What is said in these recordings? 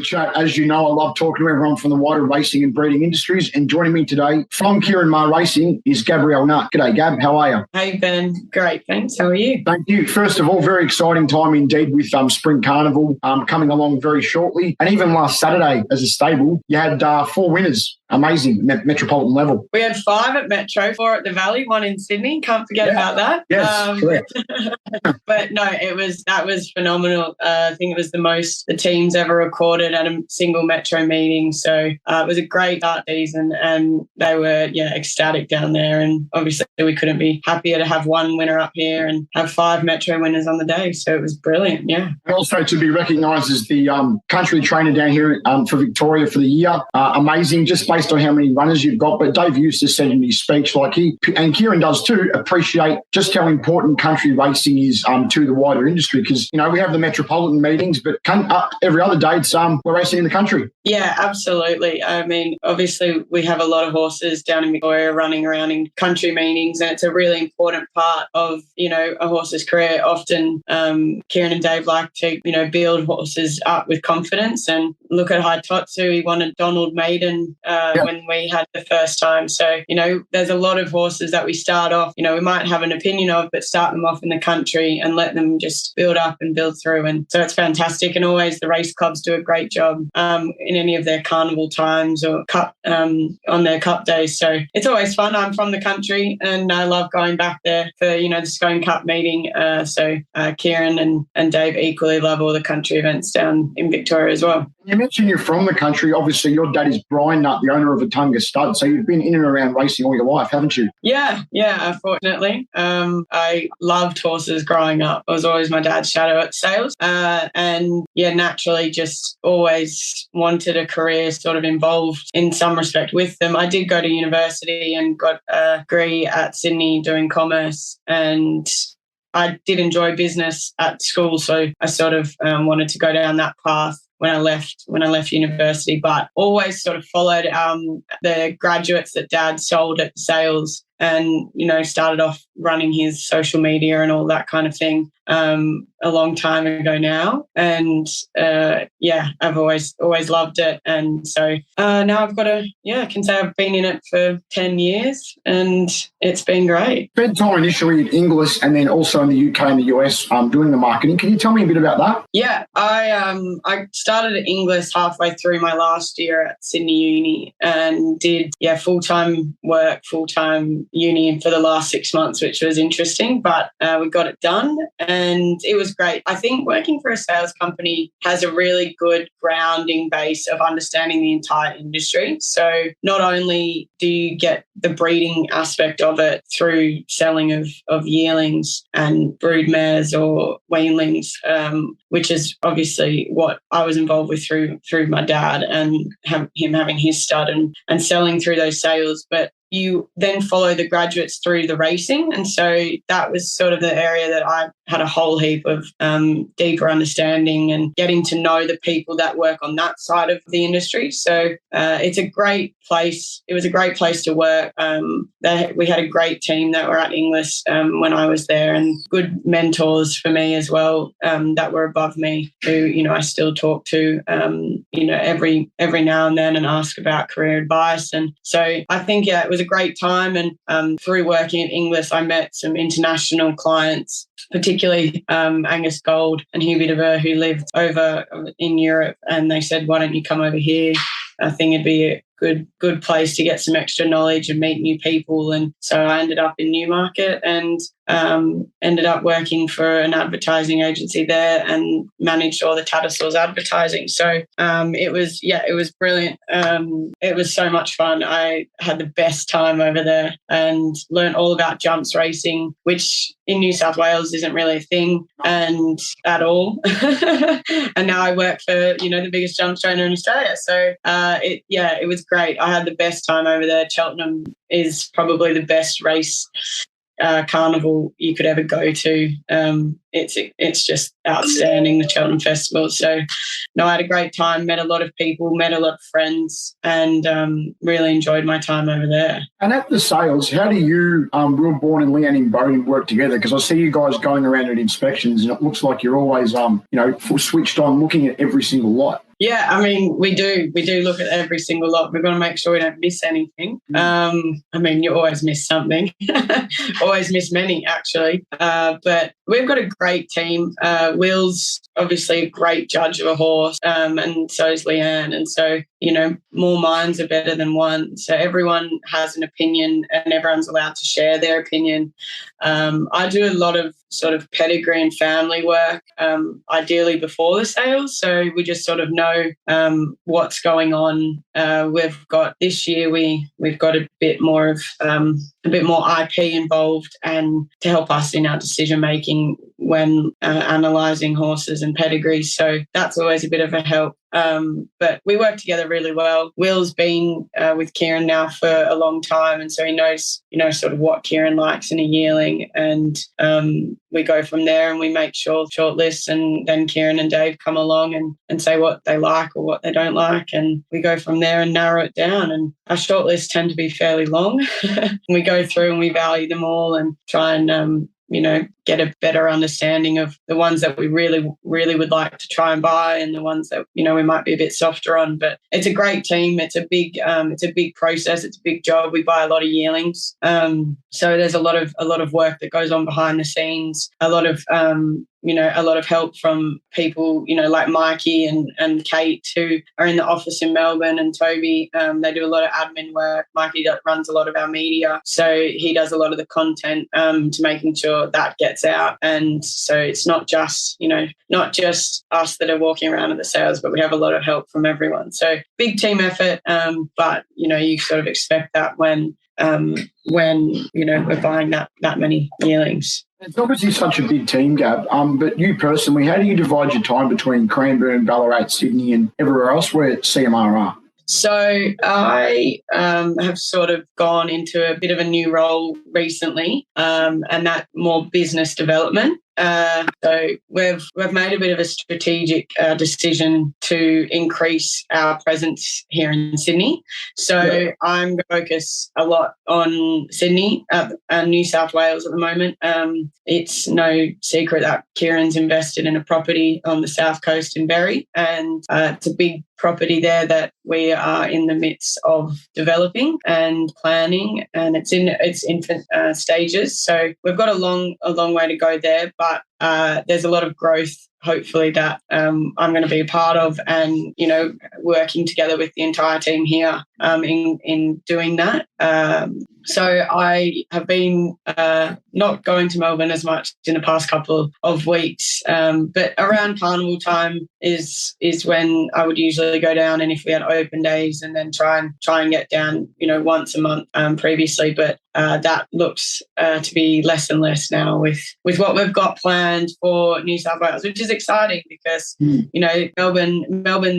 chat. As you know, I love talking to everyone from the wider racing and breeding industries. And joining me today from Cairon Maher Racing is Gabrielle Nutt. G'day, Gab. How are you? Hey, Ben. Great, thanks. How are you? Thank you. First of all, very exciting time indeed with Spring Carnival coming along very shortly. And even last Saturday as a stable, you had 4 winners. Amazing, metropolitan level. We had 5 at Metro, 4 at the Valley, 1 in Sydney. Can't forget about that. Yes, correct. But no, that was phenomenal. I think it was the most the team's ever recorded at a single Metro meeting. So it was a great start season, and they were ecstatic down there. And obviously, we couldn't be happier to have 1 winner up here and have 5 Metro winners on the day. So it was brilliant. Yeah. And also to be recognised as the country trainer down here for Victoria for the year. Amazing, just based on how many runners you've got. But Dave used to say in his speech, like he and Kieran does too, appreciate just how important country racing is to the wider industry, because we have the metropolitan meetings, but every other day it's we're racing in the country. Yeah, absolutely. I mean, obviously we have a lot of horses down in Victoria running around in country meetings, and it's a really important part of a horse's career. Often Kieran and Dave like to build horses up with confidence, and look at Haitotsu. He won a Donald Maiden when we had the first time. So there's a lot of horses that we start off we might have an opinion of, but start them off in the country and let them just build up and build through. And so it's fantastic. And always the race clubs do a great job in any of their carnival times or cup on their cup days. So it's always fun. I'm from the country and I love going back there for the Scone Cup meeting. So Kieran and Dave equally love all the country events down in Victoria as well. You mentioned you're from the country. Obviously, your dad is Brian Nutt, the owner of Atunga Stud. So you've been in and around racing all your life, haven't you? Yeah, unfortunately. I loved horses growing up. I was always my dad's shadow at sales. And naturally just always wanted a career sort of involved in some respect with them. I did go to university and got a degree at Sydney doing commerce, and I did enjoy business at school. So I sort of wanted to go down that path when I left university, but always sort of followed the graduates that Dad sold at sales, and started off running his social media and all that kind of thing a long time ago now. And I've always loved it. And so now I've got I can say I've been in it for 10 years and it's been great. Spent time initially in English and then also in the UK and the US doing the marketing. Can you tell me a bit about that? Yeah, I started at English halfway through my last year at Sydney Uni and did full-time work, full-time uni for the last 6 months, which was interesting, but we got it done and it was great. I think working for a sales company has a really good grounding base of understanding the entire industry. So not only do you get the breeding aspect of it through selling of yearlings and brood mares or weanlings, which is obviously what I was involved with through my dad and him having his stud and selling through those sales, but you then follow the graduates through the racing. And so that was sort of the area that I had a whole heap of deeper understanding and getting to know the people that work on that side of the industry. So it's a great place. It was a great place to work. We had a great team that were at English when I was there, and good mentors for me as well that were above me who, I still talk to, every now and then and ask about career advice. And so I think, it was a great time. And through working at English, I met some international clients, particularly Angus Gold and Hubie de Ver, who lived over in Europe. And they said, why don't you come over here? I think it'd be a good place to get some extra knowledge and meet new people. And so I ended up in Newmarket and ended up working for an advertising agency there and managed all the Tattersalls advertising. So it was brilliant. It was so much fun. I had the best time over there and learned all about jumps racing, which in New South Wales isn't really a thing and at all. And now I work for, the biggest jumps trainer in Australia. So it was great. I had the best time over there. Cheltenham is probably the best race carnival you could ever go to. it's just outstanding, the Cheltenham Festival. So, no, I had a great time, met a lot of people, met a lot of friends, and really enjoyed my time over there. And at the sales, how do you, Wilborn and Leanne in Bowden, work together? Because I see you guys going around at inspections, and it looks like you're always, switched on, looking at every single lot. Yeah, I mean, we do look at every single lot. We've got to make sure we don't miss anything. You always miss something, always miss many, actually. But we've got a great team. Will's obviously a great judge of a horse, and so is Leanne. And so, more minds are better than one. So everyone has an opinion and everyone's allowed to share their opinion. I do a lot of sort of pedigree and family work, ideally before the sales. So we just sort of know what's going on. We've got this year, we've got a bit more IP involved, and to help us in our decision making when analysing horses and pedigrees. So that's always a bit of a help. But we work together really well. Will's been with Kieran now for a long time, and so he knows sort of what Kieran likes in a yearling, and we go from there and we make short lists, and then Kieran and Dave come along and say what they like or what they don't like, and we go from there and narrow it down. And our short lists tend to be fairly long. We go through and we value them all and try and get a better understanding of the ones that we really, really would like to try and buy, and the ones that, we might be a bit softer on. But it's a great team. It's a big process. It's a big job. We buy a lot of yearlings. So there's a lot of work that goes on behind the scenes, a lot of help from people, like Mikey and Kate, who are in the office in Melbourne, and Toby. They do a lot of admin work. Mikey runs a lot of our media, so he does a lot of the content to making sure that gets out. And so it's not just us that are walking around at the sales, but we have a lot of help from everyone. So big team effort, but you sort of expect that when we're buying that many yearlings. It's obviously such a big team, Gab, but you personally, how do you divide your time between Cranbourne, Ballarat, Sydney and everywhere else where CMR are? So I have sort of gone into a bit of a new role recently, and that more business development. So we've made a bit of a strategic decision to increase our presence here in Sydney. So I'm going to focus a lot on Sydney and New South Wales at the moment. It's no secret that Kieran's invested in a property on the south coast in Berry, and it's a big property there that we are in the midst of developing and planning, and it's in its infant stages. So we've got a long way to go there, but there's a lot of growth, hopefully, that I'm going to be a part of, and working together with the entire team here in doing that. So I have been not going to Melbourne as much in the past couple of weeks, but around carnival time is when I would usually go down, and if we had open days, and then try and get down once a month previously, but that looks to be less and less now with what we've got planned for New South Wales, which is exciting because Melbourne,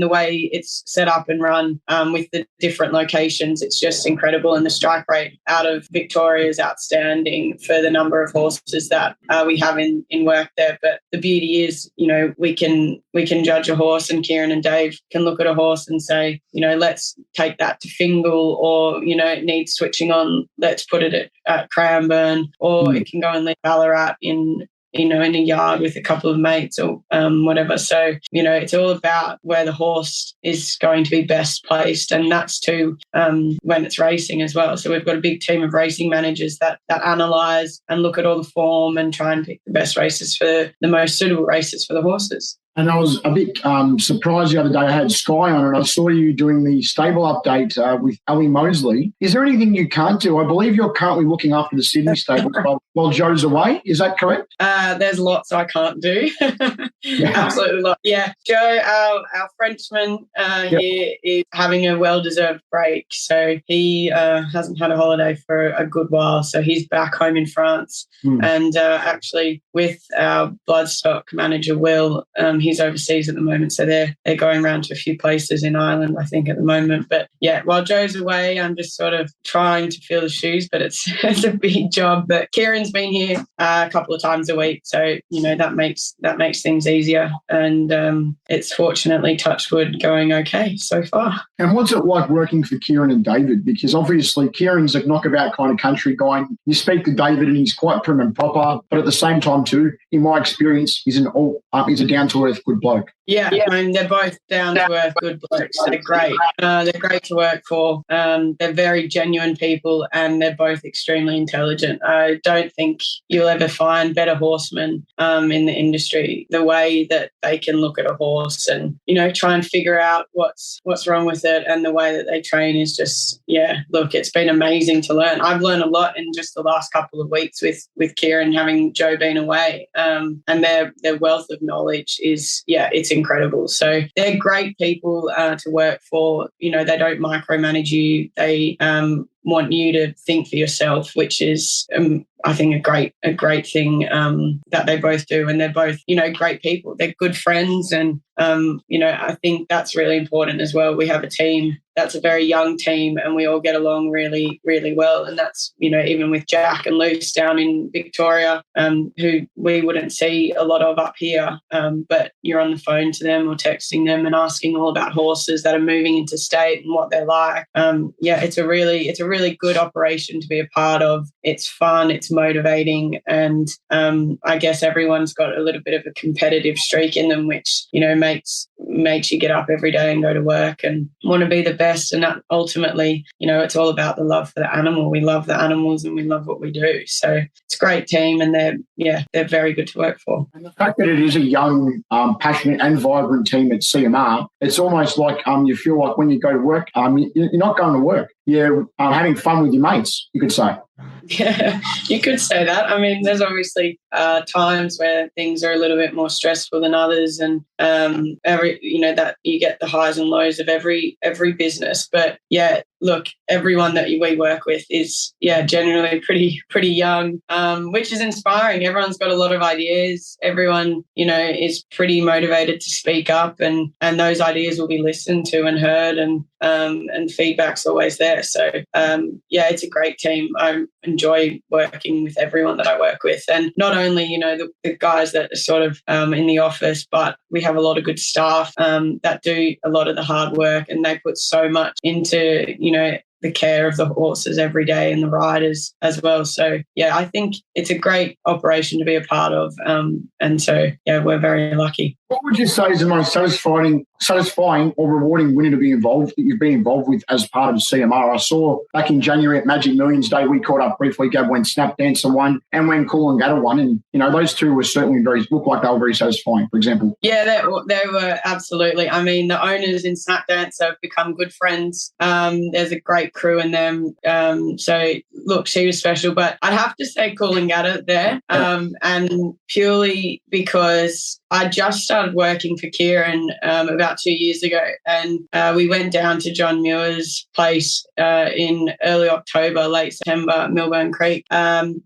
the way it's set up and run with the different locations, it's just incredible, and the strike rate out of Victoria is outstanding for the number of horses that we have in work there. But the beauty is, we can judge a horse, and Kieran and Dave can look at a horse and say, let's take that to Fingal, or it needs switching on, let's put it at Cranbourne, or it can go and leave Ballarat in a yard with a couple of mates or whatever. So, it's all about where the horse is going to be best placed, and that's too when it's racing as well. So we've got a big team of racing managers that analyse and look at all the form and try and pick the best races for the most suitable races for the horses. And I was a bit surprised the other day. I had Sky on and I saw you doing the stable update with Ali Mosley. Is there anything you can't do? I believe you're currently looking after the Sydney stable while Joe's away. Is that correct? There's lots I can't do. Absolutely lots. Yeah. Joe, our Frenchman here, is having a well-deserved break. So he hasn't had a holiday for a good while. So he's back home in France. And actually with our bloodstock manager, Will, He's overseas at the moment, so they're going around to a few places in Ireland, I think, at the moment. But yeah, while Joe's away, I'm just sort of trying to fill the shoes, but it's a big job. But Kieran's been here a couple of times a week, so that makes things easier. And it's fortunately, touch wood, going okay so far. And what's it like working for Kieran and David? Because obviously Kieran's a knockabout kind of country guy. You speak to David and he's quite prim and proper, but at the same time too, in my experience, he's a down-to-earth good bloke. Yeah, I mean, they're both down-to-earth good blokes. They're great. They're great to work for. They're very genuine people, and they're both extremely intelligent. I don't think you'll ever find better horsemen in the industry. The way that they can look at a horse and, try and figure out what's wrong with it, and the way that they train is just, look, it's been amazing to learn. I've learned a lot in just the last couple of weeks with Kieran, having Joe been away, and their wealth of knowledge is, it's incredible. So they're great people to work for. They don't micromanage you. They want you to think for yourself, which is I think a great thing that they both do. And they're both great people. They're good friends, and I think that's really important as well. We have a team that's a very young team, and we all get along really, really well. And that's even with Jack and Luce down in Victoria, who we wouldn't see a lot of up here, but you're on the phone to them or texting them and asking all about horses that are moving into state and what they're like. It's a really good operation to be a part of. It's fun, it's motivating, and I guess everyone's got a little bit of a competitive streak in them, which makes you get up every day and go to work and want to be the best. And that ultimately, it's all about the love for the animal. We love the animals and we love what we do. So it's a great team, and they're very good to work for. And the fact that it is a young, passionate and vibrant team at CMR, it's almost like you feel like when you go to work, you're not going to work. You're having fun with your mates, you could say. Yeah, you could say that. I mean, there's obviously times where things are a little bit more stressful than others, and that you get the highs and lows of every business. But look, everyone that we work with is generally pretty young, which is inspiring. Everyone's got a lot of ideas. Everyone is pretty motivated to speak up, and those ideas will be listened to and heard, and feedback's always there. So it's a great team. I enjoy working with everyone that I work with, and not only the guys that are sort of in the office, but we have a lot of good staff that do a lot of the hard work, and they put so much into the care of the horses every day and the riders as well. So I think it's a great operation to be a part of, and so we're very lucky. What would you say is the most satisfying or rewarding winner that you've been involved with as part of CMR? I saw back in January at Magic Millions Day, we caught up briefly, Gab, when Snap Dancer won and when Coolangatta won, and those two were certainly looked like they were very satisfying, for example. Yeah, they were absolutely. I mean, the owners in Snap Dancer have become good friends. There's a great crew in them. So look, she was special, but I'd have to say Coolangatta there, and purely because I just started working for Kieran about 2 years ago, and we went down to John Muir's place in early October, late September, Millburn Creek,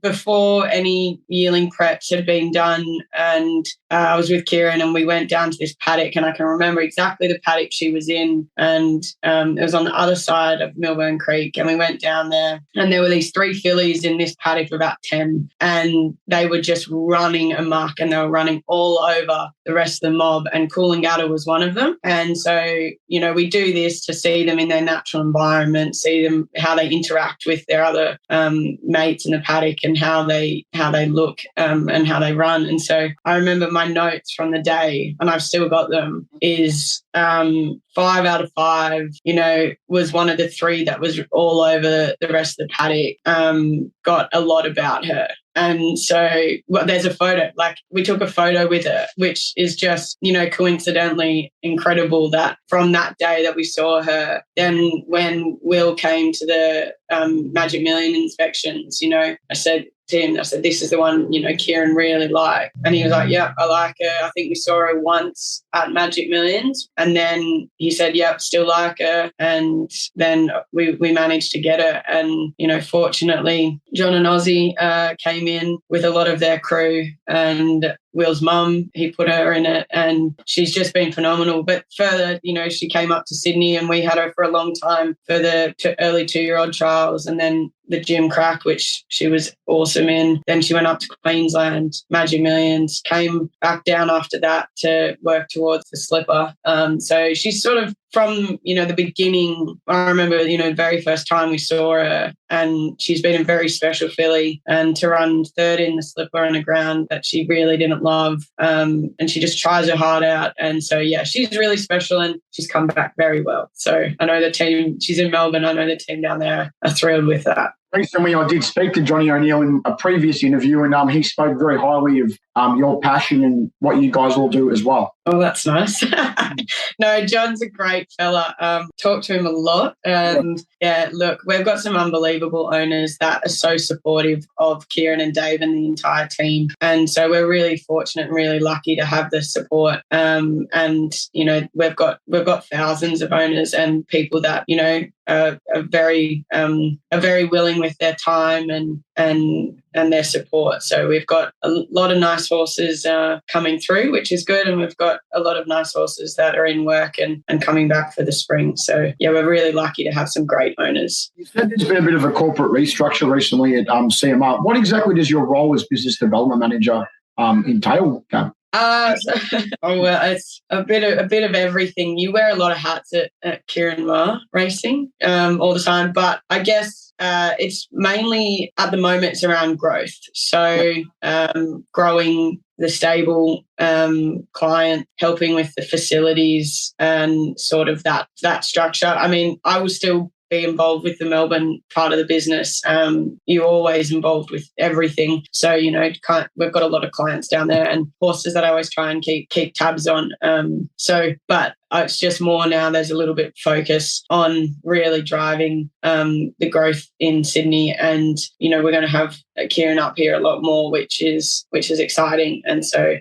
before any yearling preps had been done. And I was with Kieran, and we went down to this paddock, and I can remember exactly the paddock she was in, and it was on the other side of Millburn Creek, and we went down there, and there were these 3 fillies in this paddock of about 10, and they were just running amok, and they were running all over the rest of the mob, and Coolangatta was one of them. And so, we do this to see them in their natural environment, see them, how they interact with their other mates in the paddock, and how they look and how they run. And so I remember my notes from the day, and I've still got them, is 5 out of 5, was one of the 3 that was all over the rest of the paddock, got a lot about her. And so there's a photo, we took a photo with her, which is just, coincidentally incredible that from that day that we saw her, then when Will came to the Magic Million inspections, I said to him, this is the one, Kieran really liked. And he was like, yeah, I like her. I think we saw her once at Magic Millions. And then he said, yep, still like her. And then we managed to get her. And, fortunately, John and Ozzy came in with a lot of their crew, and Will's mum, he put her in it, and she's just been phenomenal. But further, she came up to Sydney, and we had her for a long time for the early 2-year-old trials, and then the gym crack, which she was awesome in. Then she went up to Queensland, Magic Millions, came back down after that to work towards the slipper. So she's sort of from, the beginning. I remember, the very first time we saw her, and she's been a very special filly, and to run third in the slipper on a ground that she really didn't love. And she just tries her heart out. And so, yeah, she's really special, and she's come back very well. So I know the team, she's in Melbourne, I know the team down there are thrilled with that. Recently, I did speak to Johnny O'Neill in a previous interview, and he spoke very highly of your passion and what you guys all do as well. Oh, that's nice. No, John's a great fella. Talk to him a lot. And, look, we've got some unbelievable owners that are so supportive of Kieran and Dave and the entire team. And so we're really fortunate and really lucky to have the support. And, we've got thousands of owners and people that, are very willing with their time and their support. So we've got a lot of nice horses coming through, which is good, and we've got a lot of nice horses that are in work and coming back for the spring. So yeah, we're really lucky to have some great owners. You said there's been a bit of a corporate restructure recently at CMR. What exactly does your role as business development manager entail, Cam? It's a bit of everything. You wear a lot of hats at Cairon Maher Racing all the time, but I guess it's mainly at the moment it's around growth. So growing the stable, client, helping with the facilities and sort of that structure. I mean, I will still be involved with the Melbourne part of the business. You're always involved with everything. So, we've got a lot of clients down there and horses that I always try and keep tabs on. But it's just more now there's a little bit of focus on really driving the growth in Sydney, and we're going to have Kieran up here a lot more, which is exciting. And so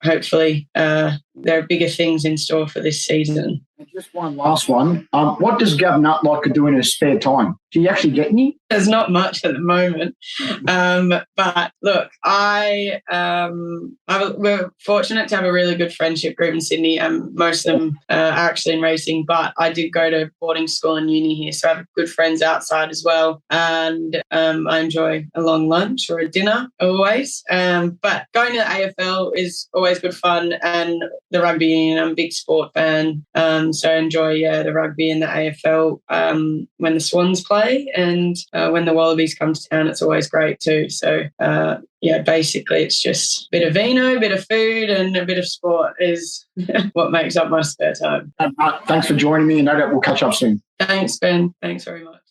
hopefully there are bigger things in store for this season. Just one last one. What does Gab Nutt like to do in her spare time? Do you actually get any? There's not much at the moment. But look, we're fortunate to have a really good friendship group in Sydney. Most of them are actually in racing, but I did go to boarding school and uni here, so I have good friends outside as well. And I enjoy a long lunch or a dinner always. But going to the AFL is always good fun, and the rugby union, I'm a big sport fan. So I enjoy the rugby and the AFL when the Swans play, and when the Wallabies come to town, it's always great too. So basically it's just a bit of vino, a bit of food, and a bit of sport is what makes up my spare time. Thanks for joining me, and no doubt we'll catch up soon. Thanks, Ben. Thanks very much.